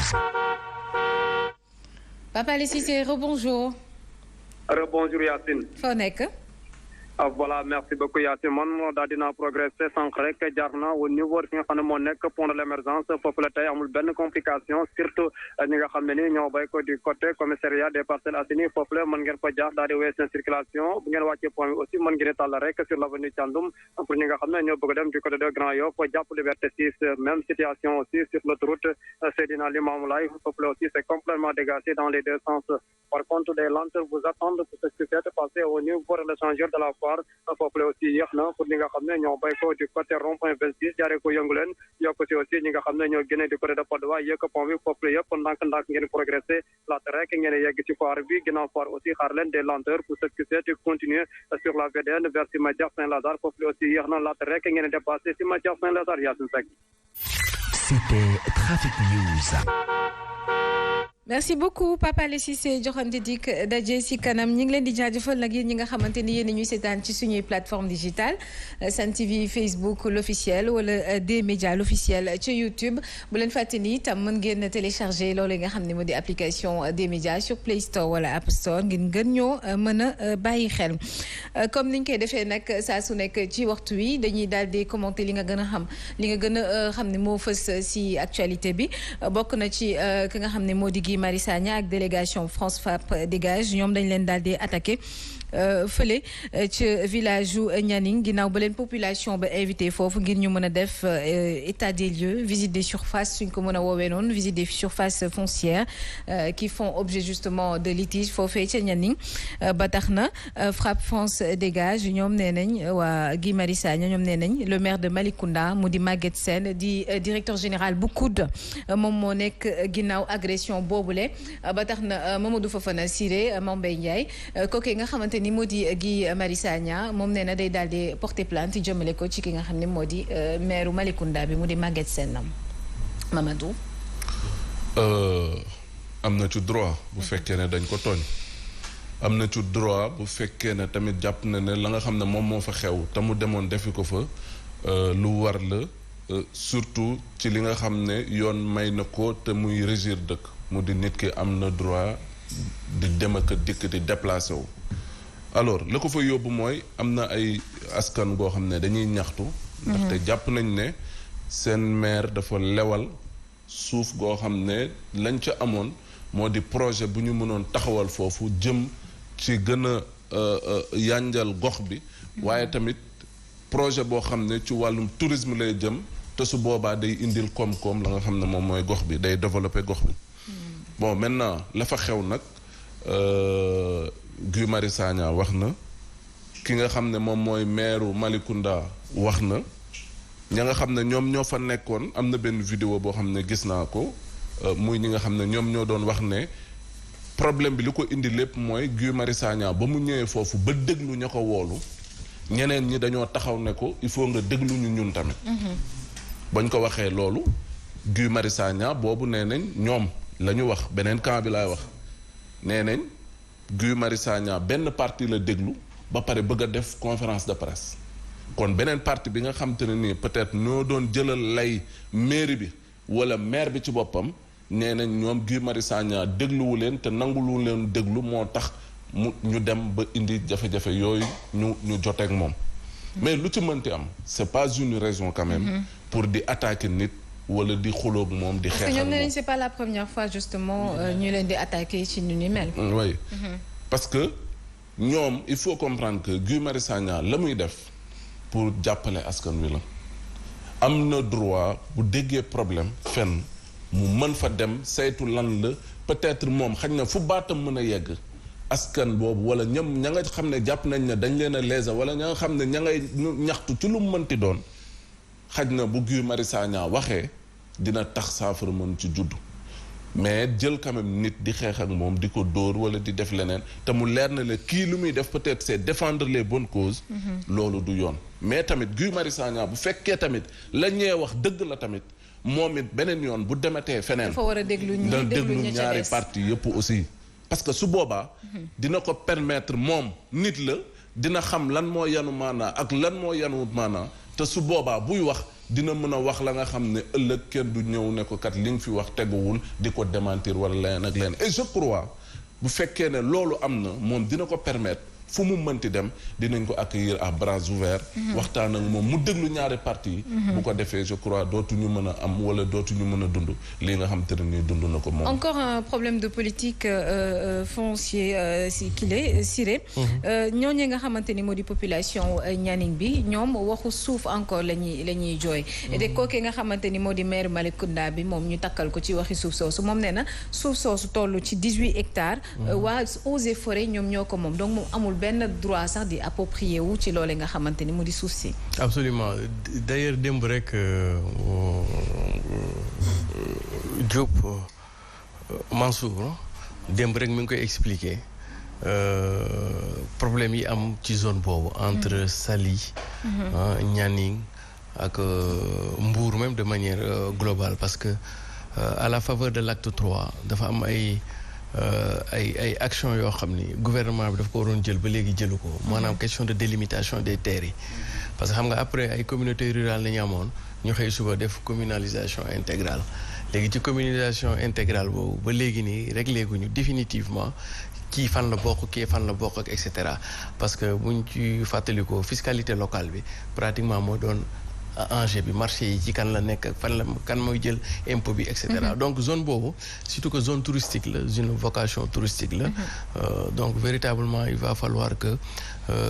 News. Papa Alé Cissé, rebonjour. Rebonjour Yacine. foo nekk. Voilà, merci beaucoup Yacine man daal dinaa progressé sànq rek jaar na au niveau fi nga xam ne moo nekk pont de l'émergence foofu la tey amul benn complication surtout ñi nga xam ne ni ñoo bay ko du côté commissariat des Parcelles Assainies foofu la mën ngeen fa jaar daal di wéy seen circulation bu ngeen wàccee point bi aussi mën ngeen tàll rek sur l'avenue Thiandoum pour ñi nga xam ne ñoo bëgg dem du côté de Grand Yoff jàpp Liberté 6 même situation aussi sur l'autoroute Seydina Limamou Laye foofu la aussi c'est complètement dégagé dans les deux sens. Par contre, des lenteurs vous attendent pour ce qui s'est passé au niveau de l'échangeur de la foire foofu la aussi yéex na pour ñi nga xam ne ñoo bay ko du côté rond-point 26 jaaree ko yëngu leen yokk ci aussi ñi nga xam ne ñoo génne du côté de Patte d'Oie yëkk pont bi foofu la yëpp ndànk-ndànk ngeen progressé laata rek ngeen yegg ci foire bi ginnaaw foire aussi xaar leen des lenteurs pour ce qui s'est continuer sur la VDN vers Cimetière Saint-Lazare foofu la aussi yéex na laata rek ngeen dépassé Cimetière Saint-Lazare Yacine Seck. C'était Trafic News. merci beaucoup Papa Alé Cissé joxante dik daje si kanam ñi ngi leen di jaajëfal nag yéen ñi nga xamante ni yéen ñuy seetaan ci suñuy plateforme digitale Sen TV Facebook l'officiel wala D-Média l'officiel ci YouTube bu leen fàtte ni itam mën ngeen télécharger loolu nga xam ne moo di application D-Média sur Play Store wala App Store ngir gën ñoo mën a bàyyi xel comme niñ koy defee nag saa su nekk ci waxtu wi dañuy daal di commenter li nga gën a xam ne moo fës si actualité bi bokk na ci ki nga xam ne moo di Guy Marius Sagna ak délégation France FAP dégage ñoom dañ leen daal di attaqué fële ci village u Nianing ginnaaw ba leen population ba invité foofu ngir ñu mën a def état des lieux visite des surfaces suñ ko mën a woowee noonu visite des surfaces foncières qui font objet justement de litige foofee ca Nianing ba tax na FRAPP France dégage ñoom nee nañ waa Guy Marius Sagna ñoom nee nañ le maire de Malicounda mu di Maguette Sène di directeur général bu COUD moom moo nekk ginnaaw agression boobule ba tax na Mamadou Fofana Siré Mambay Ndiaye kooku nga xamante ni moo di Guy Marius Sagna moom nee na day daal di porter plainte jëmale ko ci ki nga xam ne moo di maire Malicounda bi mu di Maguette Sène Mamadou. am na ci droit bu fekkee ne dañ ko tooñ am na ci droit bu fekkee ne tamit jàpp na ne la nga xam ne moom moo fa xew te mu demoon defi ko fa lu war la surtout ci li nga xam ne yoon may na ko te muy régir dëkk mu di nit ki am na droit di dem ak dikk di déplacé wu. alors la ko fa yóbbu mooy am na ay askan goo xam ne dañuy ñaxtu. ndaxte jàpp nañ ne seen maire dafa lewal suuf goo xam ne lañ ca amoon moo di projet bu ñu mënoon taxawal foofu jëm ci gën a yànjal gox bi. waaye tamit projet boo xam ne ci wàllum tourisme lay jëm te su boobaa day indil koom-koom la nga xam ne moom mooy gox bi day développer gox bi. bon maintenant la fa xew nag. Guy Marius Sagna wax na ki nga xam ne moom mooy maire Malicounda wax na ña nga xam ne ñoom ñoo fa nekkoon am na benn vidéo boo xam ne gis naa ko muy ñi nga xam ne ñoom ñoo doon wax ne problème bi li ko indi lépp mooy Guy Marius Sagna ba mu ñëwee foofu ba déglu ña ko woolu ñeneen ñi dañoo taxaw ne ko il faut nga déglu ñu ñun tamit. bañ ko waxee loolu Guy Marius Sagna boobu nee nañ ñoom la ñu wax beneen camp bi laay wax nee nañ Guy Marius Sagna benn parti la déglu ba pare bëgg a def conférence de presse kon beneen parti bi nga xam te ne nii peut-être ñoo doon jëlal lay mairie bi wala maire bi ci boppam nee nañ ñoom Guy Marius Sagna dégluwu leen te nanguluwu leen déglu moo tax ñu dem ba indi jafe-jafe yooyu ñu joteeg moom mais lu ci mënti am c'est pas une raison quand même pour di attaquer nit wala di xuloog moom di xeexal moom. ñoom nee nañ c'est pas la première fois justement ñu leen di attaquer ci ñu ni mel. oui parce que ñoom il faut comprendre que Guy Marius Sagna la muy def pour jàppale askan wi la am na droit bu déggee problème fenn mu mën fa dem saytu lan la peut-être moom xañ na fu baatam mën a yegg askan boobu wala ña nga xam ne jàpp nañ ne dañ leen a léser wala ña nga xam ne ña ngay ñaxtu ci lu mu mënti doon xaj na bu Guy Marius Sagna waxee dina tax saafara mën ci juddu mais jël quand même nit di xeex ak moom di ko dóor wala di def leneen te mu leer na la kii lu muy def peut-être c'est défendre les bonnes causes. loolu du yoon. mais tamit Guy Marius Sagna bu fekkee tamit la ñee wax dëgg la tamit moom it beneen yoon bu demetee feneen. dafa war a déglu ñaari parti yëpp aussi. parce que su boobaa. dina ko permettre moom nit la dina xam lan moo yanu maanaa ak lan moo yanuwut maanaa te su boobaa buy wax dina mën a wax la nga xam ne ëllëg kenn du ñëw ne ko kat li nga fi wax teguwul di ko démentir wala leneen ak leneen et je crois bu fekkee ne loolu am na moom dina ko permettre fu mu mënti dem dinañ ko accueillir à bras ouverts waxtaan ak moom mu déglu ñaari parti yi bu ko defee je crois dootuñu mën a am wala dootuñu mën a dund lii nga xam te ne nii dund na ko moom. Encore un problème de politique foncier si kile Siré ñooñu nga xamante ni moo di population Nianing bi ñoom waxu suuf encore la ñuy jooy te kooke nga xamante ni moo di maire Malicounda bi moom ñu takkal ko ci waxi suuf soosu moom nee na suuf soosu toll ci 18 hectares waa Eaux et Forêts ñoom ñoo ko moom donc moom amul benn droit sax di approprier wu ci loole nga xamante ni mu di suuf si. Absolument d'ailleurs démb rek Diop Mansour démb rek mi ngi koy expliquer problème yi am ci zone boobu entre Saly Nianing ak Mbour même de manière globale parce que à la faveur de l'acte 3 dafa am ay action yoo xam ni gouvernement bi daf ko waroon jël ba léegi jëlu ko maanaam question de délimitation des terres yi parce que xam nga après ay communautés rurales la ñu amoon ñu xëy suba def communalisation intégrale léegi ci communalisation intégrale boobu ba léegi nii réglé guñu définitivement kii fan la bokk kii fan la bokk ak et cetera parce que buñ ci fàttalikoo fiscalité locale bi pratiquement moo doon enjeu bi marché yi ci kan la nekk fan la kan mooy jël impôt bi et cetera donc zone boobu surtout que zone touristique la une vocation touristique la donc véritablement il va falloir que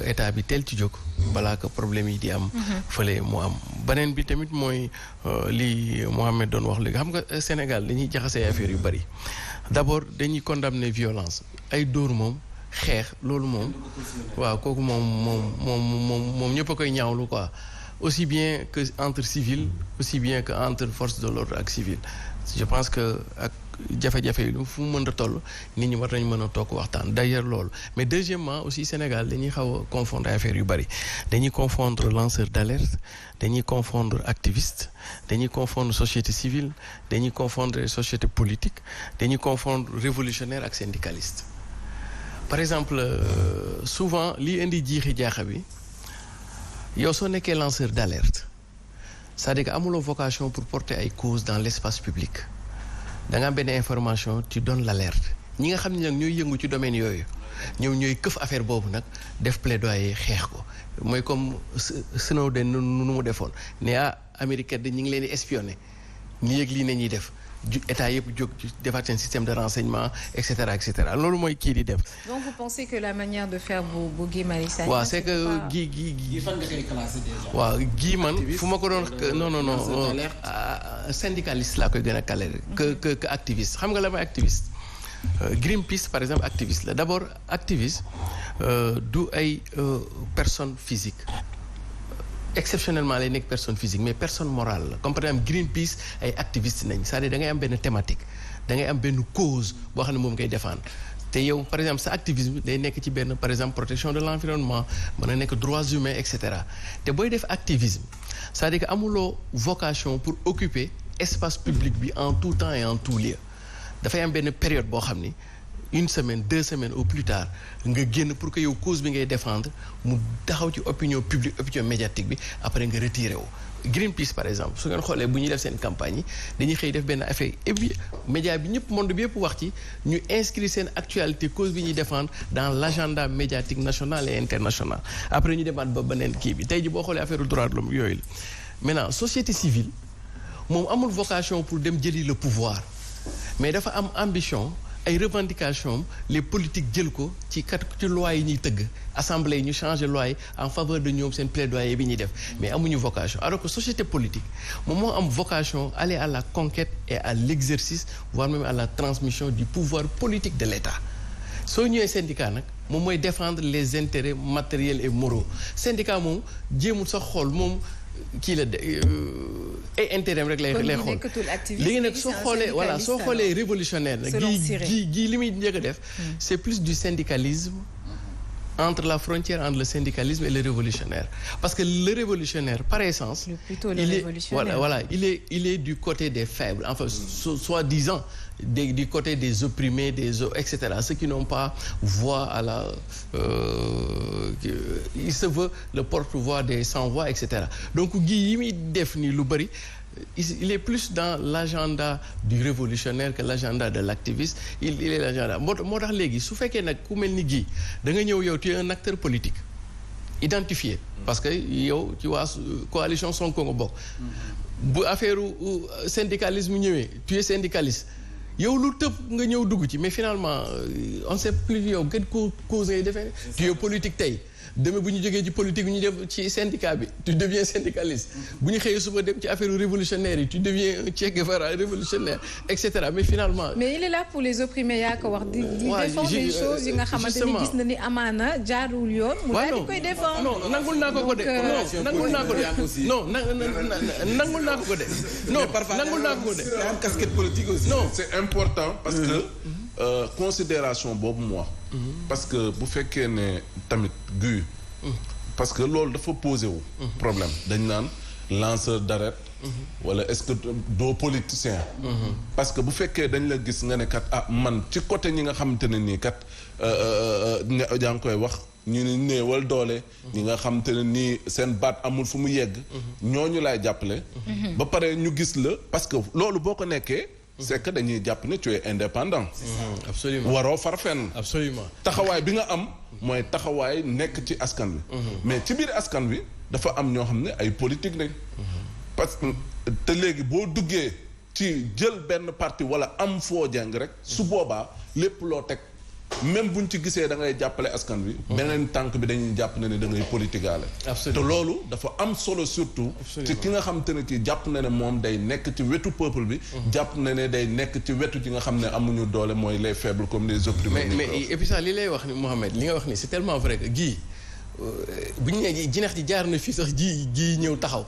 état bi teel ci jóg balaa que problème yi di am fële mu am beneen bi tamit mooy li Mohamed doon wax léegi xam nga Sénégal dañuy jaxasee affaire yu bari d'abord dañuy condamner violence ay dóor moom xeex loolu moom waaw kooku moom ñëpp a koy ñaawlu quoi aussi bien que entre civils aussi bien que entre forces de l'ordre ak civil je pense que ak jafe-jafe yi fu mu mën a toll nit ñi war nañ mën a toog waxtaan d'ailleurs loolu mais deuxièmement aussi Sénégal dañuy xaw a confondre affaire yu bari dañuy confondre lanceur d'alerte dañuy confondre activiste dañuy confondre société civile dañuy confondre société politique dañuy confondre révolutionnaire ak syndicaliste par exemple souvent lii indi jiixi jaaxa bi yow soo nekkee lanceur d'alerte c'est-à-dire que amuloo vocation pour porter ay causes dans l'espace public da nga am benn information tu donnes l'alerte ñi nga xam ne nag ñooy yëngu ci domaine yooyu ñoom ñooy këf affaire boobu nag def plaidoyer xeex ko mooy comme Snowden nu mu defoon ne américain de ñi ngi leen di espionner ñu yëg lii ne ñuy def état yëpp jóg defaat seen système de renseignement et cetera loolu mooy kii di def. donc vous pensez que la manière de faire bu Guy Marius Sagna. waaw c'est que Guy fan nga koy classé déjà. waaw Guy man fu ma ko doon non syndicaliste laa koy gën a calé que activiste xam nga la may activiste. Greenpeace par exemple activiste la d'abord activiste du ay personne physique. exceptionnellement lay nekk personne physique mais personne morale la comme par exemple Greenpeace ay activistes nañ c'est-à-dire da ngay am benn thématique da ngay am benn cause boo xam ne moom ngay défendre te yow par exemple sa activisme day nekk ci benn par exemple protection de l'environnement mën a nekk droits humains et cetera te booy def activisme c'est-à-dire que amuloo vocation pour occuper espace public bi en tout temps et en tout lieu dafay am benn période boo xam ni une semaine 2 semaines au plus tard nga génn pour que yow cause bi ngay défendre mu taxaw ci opinion publique opinion médiatique bi après nga retiré wu. Greenpeace par exemple su ngeen xoolee bu ñuy def seen campagne yi dañuy xëy def benn affaire et puis média bi ñëpp monde bi yëpp wax ci ñu inscrire seen actualité cause bi ñuy défendre dans l'agenda médiatique national et international après ñu demaat ba beneen kii bi tey ji boo xoolee affaire droit de l'homme yooyu la maintenant société civile moom amul vocation pour dem jëli le pouvoir mais dafa am ambition ay revendications les politiques jël ko ci loi yi ñuy tëgg assemblée yi ñu changer loi yi en faveur de ñoom seen plaidoyer bi ñuy def mais amuñu vocation alors que société politique moom moo am vocation aller à la conquête et à l'exercice voire même à la transmission du pouvoir politique de l'État soo ñëwee syndicat nag moom mooy défendre les intérêts matériels et moraux syndicat moom jéemul sax xool moom kii la ay intérêt rek lay xool léegi nag soo xoolee voilà soo xoolee révolutionnaire nag gii li muy njëkk a def c'est plus du syndicalisme entre la frontière entre le syndicalisme et le révolutionnaire. Parce que le révolutionnaire, par essence, il est du côté des faibles, enfin, soi-disant, du côté des opprimés, etc. Ceux qui n'ont pas voix à la... il se veut le porte-voix des sans-voix, etc. Donc, Guy yi muy def ni lu bari, il est plus dans l'agenda du révolutionnaire que l'agenda de l'activiste. Il est l'agenda. moo tax léegi su fekkee nag ku mel ni Guy da nga ñëw yow tu es un acteur politique identifié parce que yow ci waa coalition Sonko nga bokk. bu affaire syndicalisme ñëwee tu es syndicaliste. yow lu tëb nga ñëw dugg ci mais finalement on sait plus yow gën ko cause ngay defee tu es politique tey demee bu ñu jógee ci politique bu ñu dem ci syndicat bi tu deviens syndicaliste bu ñu xëyee suba dem ci affaire révolutionnaire yi tu deviens un Che Guevara révolutionnaire et cetera mais finalement. mais il est là pour les opprimés yaa ko wax di défendre des choses yi nga xamante ni gis na ni amaana jaarul yoon. mu daal di koy défendre. non nangul naa ko ko de. non nangul naa ko de. non nangul naa ko ko de. non nangul naa ko ko de. c'est une casquette politique aussi. non c'est important parce que considération boobu mu wax. parce que bu fekkee ne tamit Guy. parce que loolu dafa posé wu. problème dañ naan lanceur d'alerte. wala est-ce que doo politicien. parce que bu fekkee dañ la gis nga ne kat man ci côté ñi nga xamante ne nii kat yaa ngi koy wax ñu ne néewal doole. ñi nga xamante ne nii seen baat amul fu mu yegg. ñooñu laay jàppale. ba pare ñu gis la parce que loolu boo ko nekkee. c'est que dañuy jàpp ne tu es indépendant. absolument waroo far fenn. absolument taxawaay bi nga am mooy taxawaay nekk ci askan wi. mais ci biir askan wi dafa am ñoo xam ne ay politique lañ. parce que te léegi boo duggee ci jël benn parti wala am foo jàng rek. su boobaa lépp loo teg même buñ ci gisee da ngay jàppale askan wi. beneen tànk bi dañuy jàpp ne da ngay politikaale. te loolu dafa am solo surtout. ci ki nga xam te ne kii jàpp na ne moom day nekk ci wetu peuple bi. jàpp na ne day nekk ci wetu ci nga xam ne amuñu doole mooy les faibles comme les opprimés. mais et puis ça li lay wax ni Mohamed li nga wax ni c'est tellement vrai que Guy bu ñu nee jineex ji jaar na fii sax ji ñëw taxaw.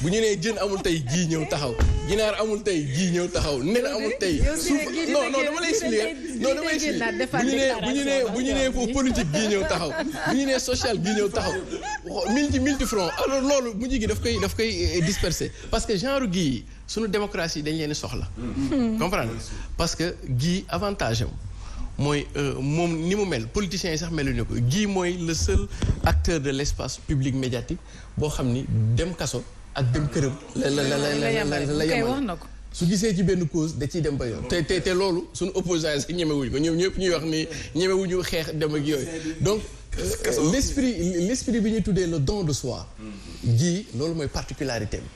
bu ñu nee jën amul tey ji ñëw taxaw ginaar amul tey ji ñëw taxaw nen amul tey suuf non dama lay expliquer bu ñu nee foofu politique gi ñëw taxaw bu ñu nee social gi ñëw taxaw multi front alors loolu mujj gi daf koy disperser parce que genre gi suñu démocratie dañ leen soxla comprendre parce que gi avantage am mooy moom ni mu mel politiciens yi sax meluñu ko gi mooy le seul acteur de l'espace public médiatique boo xam ni dem kaso ak dem këram la yemal su gisee ci benn cause da ciy dem ba yoon te loolu suñu opposants yi sax ñemewuñu ko ñoom ñëpp ñuy wax ni ñemewuñu xeex dem ak yooyu donc l'esprit bi ñu tuddee le don de soi ji loolu mooy particularité bi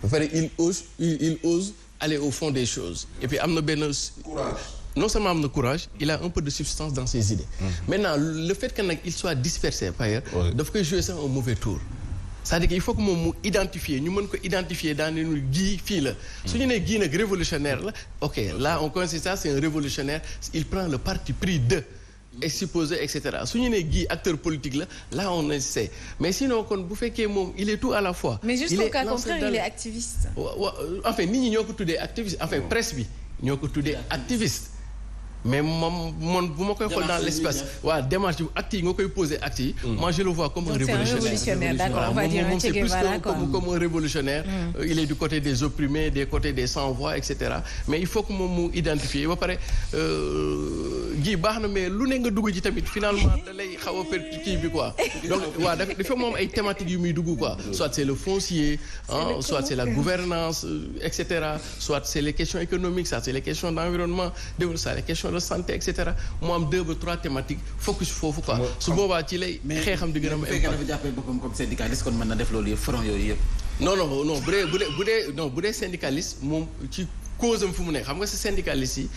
ba pare il ose aller au fond des choses et puis am na benn courage non seulement am na courage il a un peu de substance dans ses idées maintenant le fait que nag il soit dispersé par ailleurs daf koy jouer sax un mauvais tour c'est-à-dire que il faut que moom mu identifier ñu mën ko identifier dans ne gii fii la su ñu nee gii nag révolutionnaire la ok là on considère ça c'est un révolutionnaire il prend le parti pris de exposé et cetera su ñu nee gii acteur politique la là on le sait mais sinon kon bu fekkee moom il est tout à la fois mais jusqu'au cas contraire il est activiste enfin nit ñi ñoo ko tuddee activiste enfin presse bi ñoo ko tuddee activiste mais moom bu ma koy xool dans l'espace démarche bi acte yi nga koy poser acte yi moi je le vois comme un révolutionnaire d'accord on va dire moom c'est plus comme un révolutionnaire il est du côté des opprimés des côtés des sans-voix et cetera mais il faut que moom mu identifier ba pare gi baax na mais lu ne nga dugg ci tamit finalement da lay xaw a perte kii bi quoi donc dafa moom ay thématiques yu muy dugg quoi soit c'est le foncier soit c'est la gouvernance et cetera soit c'est les questions économiques ça c'est les questions d'environnement ça les questions de santé et cetera mu am 2 ba 3 thématiques focus foofu quoi su boobaa ci lay xeexam di gën a am mais dafa jàppee boppam comme syndicaliste kon mën na def loolu yëpp front yooyu yëpp non bu dee syndicaliste moom ci cause am fu mu ne xam nga si syndicaliste yi